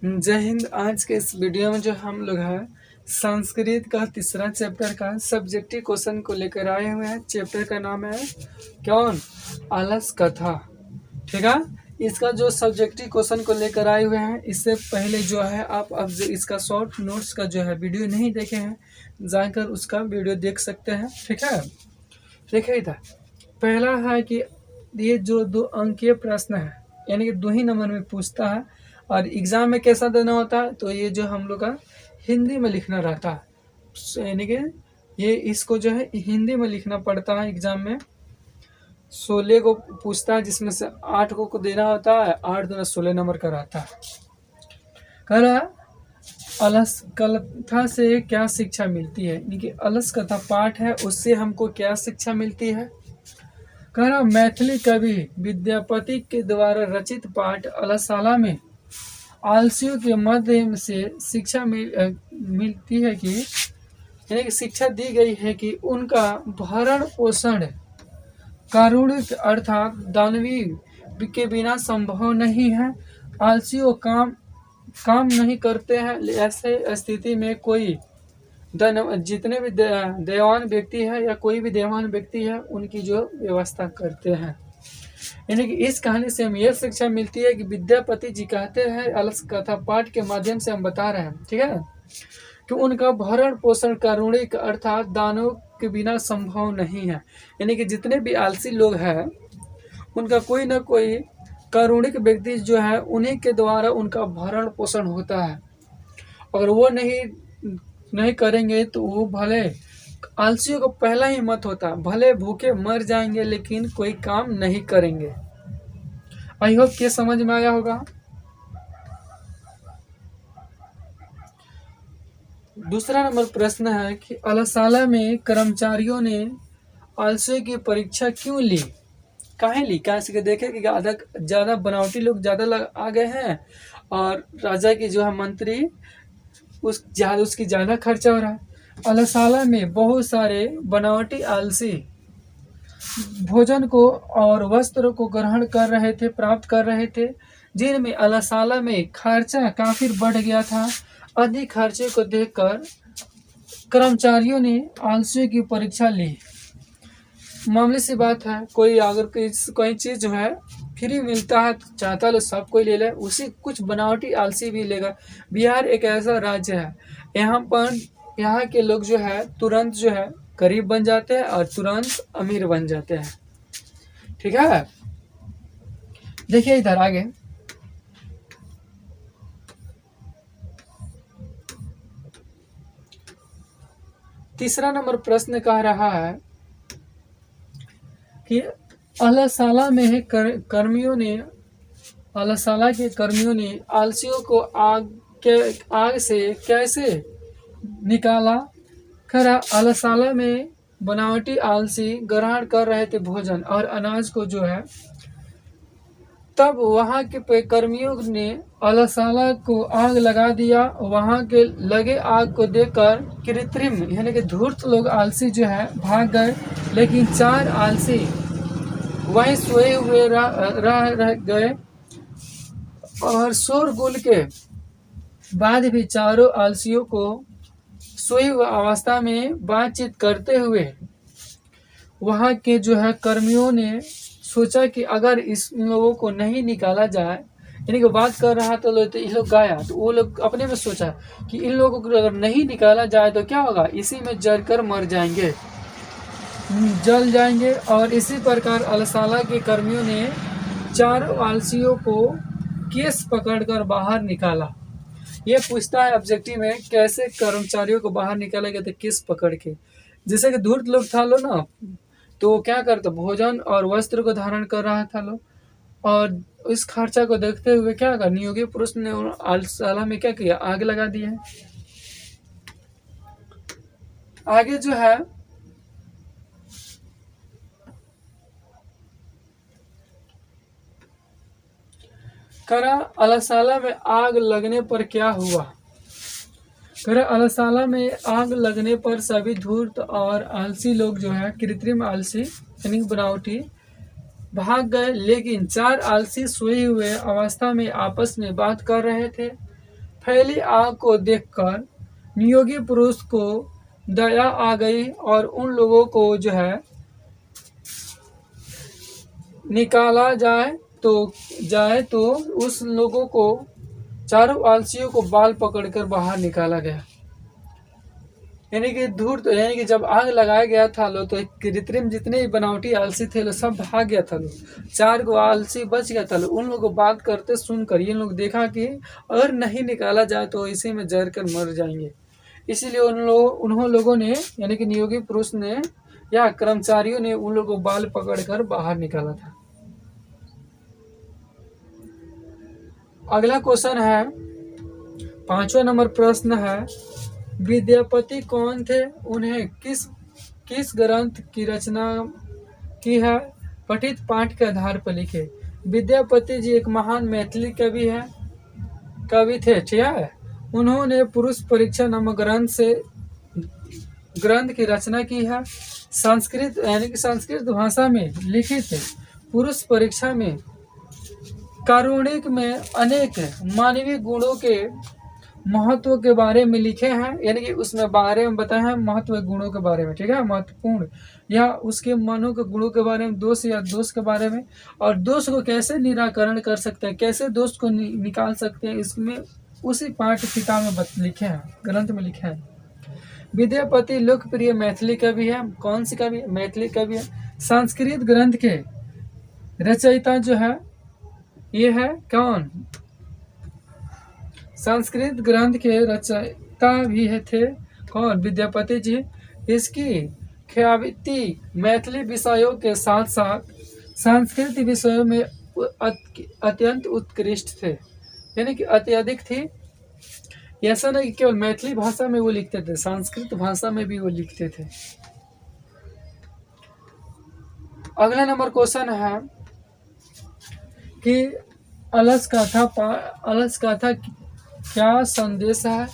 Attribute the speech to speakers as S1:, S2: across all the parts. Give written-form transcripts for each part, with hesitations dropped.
S1: जय हिंद। आज के इस वीडियो में जो हम लोग है संस्कृत का तीसरा चैप्टर का सब्जेक्टिव क्वेश्चन को लेकर आए हुए हैं। चैप्टर का नाम है कौन अलस कथा। ठीक है, इसका जो सब्जेक्टिव क्वेश्चन को लेकर आए हुए हैं, इससे पहले जो है आप अब जो इसका शॉर्ट नोट्स का जो है वीडियो नहीं देखे हैं, जाकर उसका वीडियो देख सकते हैं। ठीक है, देखिए इधर पहला है कि ये जो 2 अंकीय प्रश्न है, यानी कि 2 ही नंबर में पूछता है और एग्ज़ाम में कैसा देना होता है, तो ये जो हम लोग का हिंदी में लिखना रहता है, यानी कि ये इसको जो है हिंदी में लिखना पड़ता है। एग्ज़ाम में 16 को पूछता है, जिसमें से 8 को देना होता है। 8 दूना 16 नंबर का रहता है। कह रहा अलस कथा से क्या शिक्षा मिलती है, यानी कि अलस कथा पाठ है, उससे हमको क्या शिक्षा मिलती है। कह रहा मैथिली कवि विद्यापति के द्वारा रचित पाठ अलसाला में आलसियों के माध्यम से शिक्षा मिलती है कि, यानी कि शिक्षा दी गई है कि उनका भरण पोषण कारुणिक अर्थात दानवीय के बिना संभव नहीं है। आलसियों काम नहीं करते हैं, ऐसे स्थिति में कोई जितने भी देवान व्यक्ति है या कोई भी देवान व्यक्ति है, उनकी जो व्यवस्था करते हैं। यानी कि इस कहानी से हमें यह शिक्षा मिलती है कि विद्यापति जी कहते हैं, अलस कथा पाठ के माध्यम से हम बता रहे हैं, ठीक है, कि उनका भरण पोषण कारुणिक अर्थात दानों के बिना संभव नहीं है। यानी कि जितने भी आलसी लोग हैं, उनका कोई ना कोई कारुणिक व्यक्ति जो है, उन्हीं के द्वारा उनका भरण पोषण होता है। अगर वो नहीं करेंगे तो वो भले, आलसियों को पहला ही मत होता है, भले भूखे मर जाएंगे लेकिन कोई काम नहीं करेंगे। आई होप ये समझ में आया होगा। दूसरा नंबर प्रश्न है कि अलसाला में कर्मचारियों ने आलसियों की परीक्षा क्यों ली, काहे ली। क्या इसके देखे कि ज़्यादा बनावटी लोग ज़्यादा आ गए हैं और राजा की जो है मंत्री उसकी ज़्यादा खर्चा हो रहा है। अलसाला में बहुत सारे बनावटी आलसी भोजन को और वस्त्र को ग्रहण कर रहे थे, प्राप्त कर रहे थे, जिनमें अलसाला में खर्चा काफी बढ़ गया था। अधिक खर्चे को देखकर कर्मचारियों ने आलसियों की परीक्षा ली। मामले से बात है, कोई अगर कोई चीज़ जो है फ्री मिलता है तो चाहता लो सब कोई ले ले, उसी कुछ बनावटी आलसी भी लेगा। बिहार एक ऐसा राज्य है, यहाँ के लोग जो है तुरंत जो है गरीब बन जाते हैं और तुरंत अमीर बन जाते हैं। ठीक है, देखिए इधर आगे तीसरा नंबर प्रश्न कह रहा है कि अलसाला के कर्मियों ने आलसियों को आग से कैसे निकाला। खरा अलसाला में बनावटी आलसी ग्रहण कर रहे थे भोजन और अनाज को जो है, तब वहां के कर्मियों ने अलसाला को आग लगा दिया। वहां के लगे आग को देखकर कृत्रिम यानी कि धूर्त लोग आलसी जो है भाग गए, लेकिन 4 आलसी वहीं सोए हुए रह गए और शोरगुल के बाद भी चारों आलसियों को सोई हुई अवस्था में बातचीत करते हुए वहां के जो है कर्मियों ने सोचा कि अगर इन लोगों को नहीं निकाला जाए, यानी कि बात कर रहा तो ये लोग गाया, तो वो लोग अपने में सोचा कि इन लोगों को अगर नहीं निकाला जाए तो क्या होगा, इसी में जलकर मर जाएंगे, जल जाएंगे। और इसी प्रकार अलसाला के कर्मियों ने 4 आलसियों को केस पकड़कर बाहर निकाला। ये पूछता है ऑब्जेक्टिव में, कैसे कर्मचारियों को बाहर निकालेगा, तो केस पकड़ के। जैसे कि धूर्त लोग था लो ना, तो क्या करता, भोजन और वस्त्र को धारण कर रहा था लो, और इस खर्चा को देखते हुए क्या कर नियोगी पुरुष ने अलसाला में क्या किया, आग लगा दी है। आगे जो है करा अलसाला में आग लगने पर क्या हुआ। करा अलसाला में आग लगने पर सभी धूर्त और आलसी लोग जो है कृत्रिम आलसी यानी बनावटी भाग गए, लेकिन 4 आलसी सोए हुए अवस्था में आपस में बात कर रहे थे। फैली आग को देखकर नियोगी पुरुष को दया आ गई और उन लोगों को जो है निकाला जाए तो उस लोगों को चारों आलसियों को बाल पकड़कर बाहर निकाला गया। यानी कि यानी कि जब आग लगाया गया था लो तो कृत्रिम जितने भी बनावटी आलसी थे लो सब भाग गया था लो, 4 गो आलसी बच गया था लो। उन लोगों को बात करते सुनकर ये लोग देखा कि अगर नहीं निकाला जाए तो इसी में जर कर मर जाएंगे। इसीलिए उन लोगों ने यानी कि नियोगी पुरुष ने या कर्मचारियों ने उन लोगों को बाल पकड़कर बाहर निकाला था। अगला क्वेश्चन है 5वां नंबर प्रश्न है, विद्यापति कौन थे? उन्हें किस ग्रंथ की रचना की है? पठित पाठ के आधार पर लिखे। विद्यापति जी एक महान मैथिली कवि थे, ठीक है। उन्होंने पुरुष परीक्षा नामक ग्रंथ की रचना की है। संस्कृत यानी कि संस्कृत भाषा में लिखित पुरुष परीक्षा में कारुणिक में अनेक मानवीय गुणों के महत्व के बारे में लिखे हैं, यानी कि उसमें बारे में बताए हैं महत्व गुणों के बारे में, ठीक है, महत्वपूर्ण या उसके मानों के गुणों के बारे में, दोष या दोष के बारे में, और दोष को कैसे निराकरण कर सकते हैं, कैसे दोष को निकाल सकते हैं, इसमें उसी पाठ्य किताब में लिखे हैं, ग्रंथ में लिखे हैं। विद्यापति लोकप्रिय मैथिली कवि है। कौन सी कवि? मैथिली कवि है। संस्कृत ग्रंथ के रचयिता जो है ये है कौन? संस्कृत ग्रंथ के रचयिता भी थे कौन? विद्यापति जी। इसकी ख्याति मैथिली विषयों के साथ साथ संस्कृत विषयों में अत्यंत उत्कृष्ट थे, यानी कि अत्यधिक थी। ऐसा नहीं कि केवल मैथिली भाषा में वो लिखते थे, संस्कृत भाषा में भी वो लिखते थे। अगला नंबर क्वेश्चन है कि अलस कथा क्या संदेश है?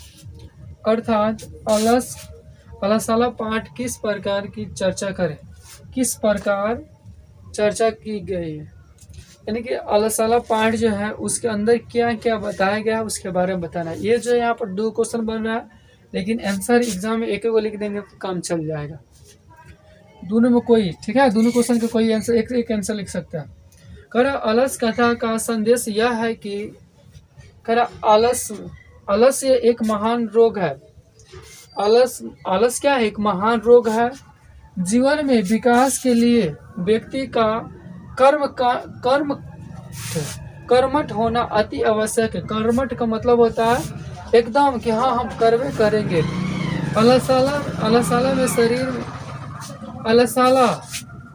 S1: अर्थात अलसाला पाठ किस प्रकार की चर्चा करे, किस प्रकार चर्चा की गई है, यानी कि अलसाला पाठ जो है उसके अंदर क्या क्या बताया गया है उसके बारे में बताना है। ये जो यहाँ पर 2 क्वेश्चन बन रहा है, लेकिन आंसर एग्जाम में एक लिख देंगे तो काम चल जाएगा। दोनों में कोई, ठीक है, दोनों क्वेश्चन का कोई आंसर एक आंसर लिख सकता है। करा अलस कथा का संदेश यह है कि करा आलस्य एक महान रोग है। आलस क्या है? एक महान रोग है। जीवन में विकास के लिए व्यक्ति का कर्मठ होना अति आवश्यक है। कर्मठ का मतलब होता है एकदम कि हाँ हम कर्मे करेंगे।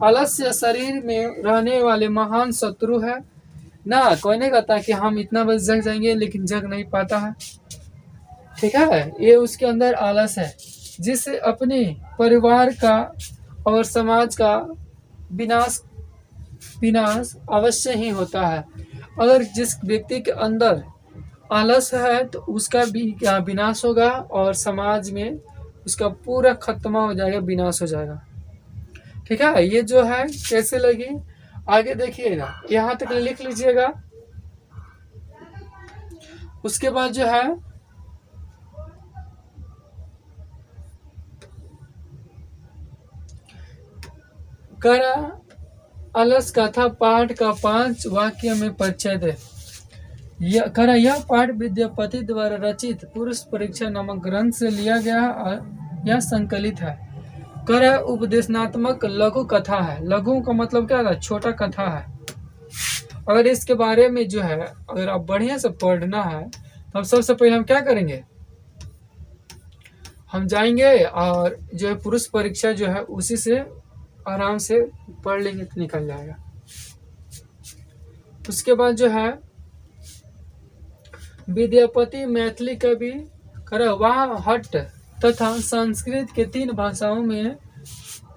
S1: आलस्य शरीर में रहने वाले महान शत्रु है ना। कोई नहीं कहता कि हम इतना बस जग जाएंगे, लेकिन जग नहीं पाता है, ठीक है। ये उसके अंदर आलस है, जिससे अपने परिवार का और समाज का विनाश अवश्य ही होता है। अगर जिस व्यक्ति के अंदर आलस है तो उसका भी क्या विनाश होगा और समाज में उसका पूरा खत्म हो जाएगा, विनाश हो जाएगा, ठीक है। ये जो है कैसे लगी आगे देखिएगा, यहाँ तक लिख लीजिएगा। उसके बाद जो है करा अलस कथा पाठ का 5 वाक्य में परिचय दे। यह पाठ विद्यापति द्वारा रचित पुरुष परीक्षा नामक ग्रंथ से लिया गया यह संकलित है। करा उपदेशनात्मक लघु कथा है। लघु का मतलब क्या है? छोटा कथा है। अगर इसके बारे में जो है अगर आप बढ़िया से पढ़ना है तो सबसे पहले हम क्या करेंगे, हम जाएंगे और जो है पुरुष परीक्षा जो है उसी से आराम से पढ़ लेंगे तो निकल जाएगा। उसके बाद जो है विद्यापति मैथिली कवि करवा हट तथा संस्कृत के 3 भाषाओं में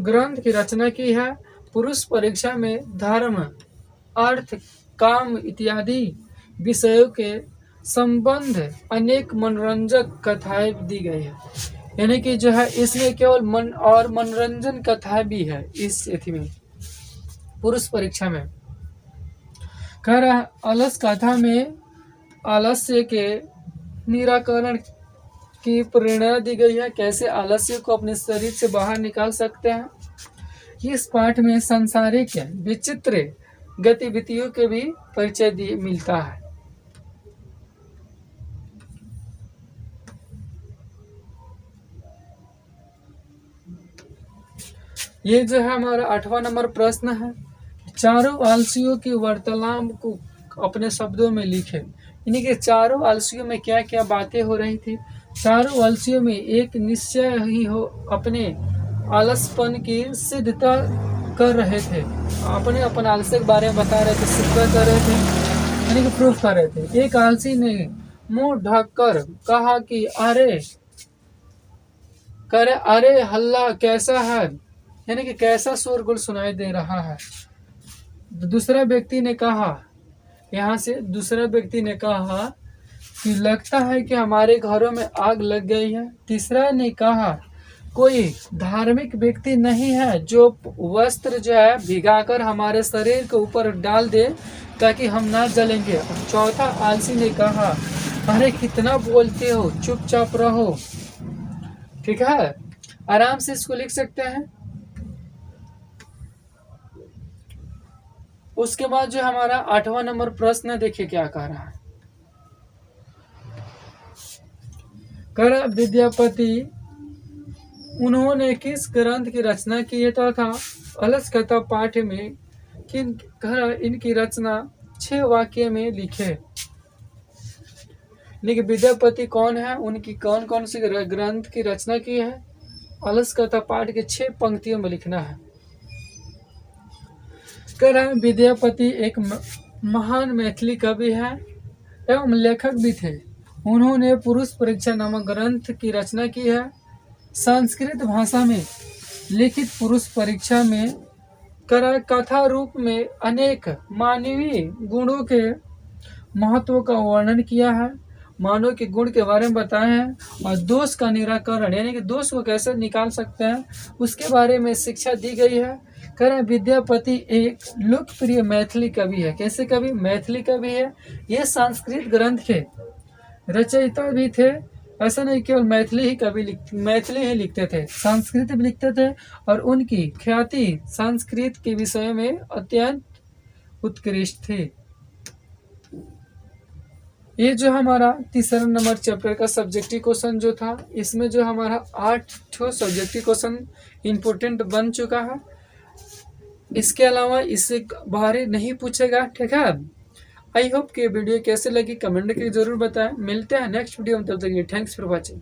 S1: ग्रंथ की रचना की है। पुरुष परीक्षा में धर्म, अर्थ, काम इत्यादि विषयों के संबंध अनेक मनोरंजक कथाएं दी गई है। यानी कि जो है इसमें केवल मनोरंजन कथा भी है इस एथी में पुरुष परीक्षा में। कह रहा अलस कथा में आलस्य के निराकरण की प्रेरणा दी गई है, कैसे आलस्य को अपने शरीर से बाहर निकाल सकते हैं। इस पाठ में सांसारिक विचित्र गतिविधियों के भी परिचय मिलता है। ये जो है हमारा 8वां नंबर प्रश्न है, चारों आलसियों की वार्तालाप को अपने शब्दों में लिखे। यानी कि चारों आलसियों में क्या क्या बातें हो रही थी। चारों आलसियों में एक निश्चय ही हो अपने आलसपन की सिद्धता कर रहे थे, अपन आलस्य के बारे में बता रहे थे, सिद्धता कर रहे थे, यानी कि प्रूफ कर रहे थे। एक आलसी ने मुंह ढककर कहा कि अरे हल्ला कैसा है, यानी कि कैसा शोरगुल सुनाई दे रहा है। दूसरा व्यक्ति ने कहा, यहाँ से दूसरा व्यक्ति ने कहा कि लगता है कि हमारे घरों में आग लग गई है। तीसरा ने कहा कोई धार्मिक व्यक्ति नहीं है जो वस्त्र जो है भिगाकर हमारे शरीर के ऊपर डाल दे ताकि हम ना जलेंगे। और चौथा आलसी ने कहा अरे कितना बोलते हो, चुपचाप रहो। ठीक है, आराम से इसको लिख सकते हैं। उसके बाद जो हमारा 8वां नंबर प्रश्न देखिए क्या कह रहा है। कर विद्यापति उन्होंने किस ग्रंथ की रचना की है तथा अलस कथा पाठ में इनकी रचना 6 वाक्य में लिखे। लेकिन विद्यापति कौन है, उनकी कौन कौन सी ग्रंथ की रचना की है, अलस कथा पाठ के 6 पंक्तियों में लिखना है। विद्यापति एक महान मैथिली कवि है एवं लेखक भी थे। उन्होंने पुरुष परीक्षा नामक ग्रंथ की रचना की है। संस्कृत भाषा में लिखित पुरुष परीक्षा में कथा रूप में अनेक मानवीय गुणों के महत्व का वर्णन किया है, मानव के गुण के बारे में बताए हैं और दोष का निराकरण यानी कि दोष को कैसे निकाल सकते हैं उसके बारे में शिक्षा दी गई है। विद्यापति एक लोकप्रिय मैथिली कवि है। कैसे कवि? मैथिली कवि है। ये संस्कृत ग्रंथ के रचयिता भी थे। ऐसा नहीं केवल मैथिली ही लिखते थे, संस्कृत भी लिखते थे और उनकी ख्याति संस्कृत के विषय में अत्यंत उत्कृष्ट थी। ये जो हमारा तीसरा नंबर चैप्टर का सब्जेक्टिव क्वेश्चन जो था, इसमें जो हमारा 8 सब्जेक्टिव क्वेश्चन इम्पोर्टेंट बन चुका है। इसके अलावा इससे बाहर नहीं पूछेगा। ठीक है, आई होप कि वीडियो कैसे लगी कमेंट करके जरूर बताएं। मिलते हैं नेक्स्ट वीडियो में, तब तक थैंक्स फॉर वॉचिंग।